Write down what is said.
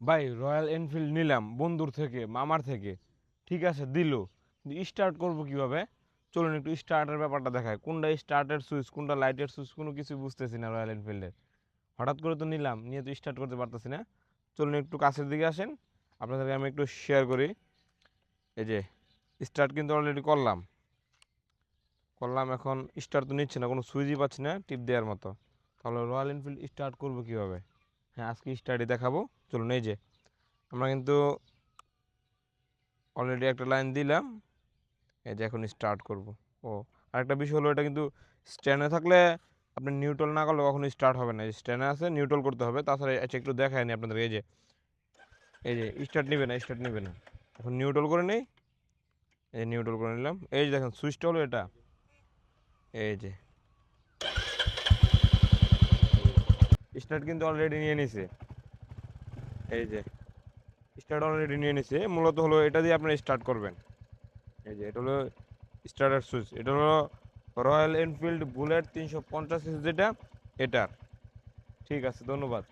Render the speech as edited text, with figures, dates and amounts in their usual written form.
ভাই royal Enfield নিলাম বন্ধুর থেকে মামার থেকে, ঠিক আছে দিল, কিন্তু স্টার্ট করবো কিভাবে? চলুন একটু স্টার্টের ব্যাপারটা দেখায়, কোনটা স্টার্টের সুইচ কোনটা লাইটের সুইচ কোনো কিছু বুঝতেছি না রয়্যাল এনফিল্ডের। হঠাৎ করে তো নিলাম, নিয়ে তো স্টার্ট করতে পারতেছি না। চলুন একটু কাছের দিকে আসেন, আপনাদেরকে আমি একটু শেয়ার করি। এই যে স্টার্ট কিন্তু অলরেডি করলাম করলাম, এখন স্টার্ট তো নিচ্ছে না, কোনো সুইচই পাচ্ছি না টিপ দেওয়ার মতো। তাহলে রয়্যাল এনফিল্ড স্টার্ট করবো কীভাবে? হ্যাঁ, আজকে স্টার্টই দেখাবো। চলুন এই যে আমরা কিন্তু অলরেডি একটা লাইন দিলাম, এই যে এখন স্টার্ট করব। ও, আরেকটা বিষয় হলো, এটা কিন্তু স্ট্যান্ডে থাকলে আপনি নিউট্রাল না করলে কখনো স্টার্ট হবে না। স্ট্যান্ডে আছে নিউট্রাল করতে হবে। তাছাড়া আচ্ছা একটু দেখায়নি আপনাদের, এই যে স্টার্ট নেবে না, স্টার্ট নেবে না। এখন নিউট্রাল করে নেই, এই যে নিউট্রাল করে নিলাম। এই যে দেখেন সুইচটা হলো এটা, এই যে স্টার্ট কিন্তু অলরেডি নিয়ে নিছে। এই যে স্টার্ট অলরেডি নিয়ে নিছে, মূলত হলো এটা দিয়ে আপনি স্টার্ট করবেন। এই যে এটা হলো স্টার্টার সুইচ, এটা হলো রয়্যাল এনফিল্ড বুলেট 350 সিসি যেটা, এটার। ঠিক আছে, ধন্যবাদ।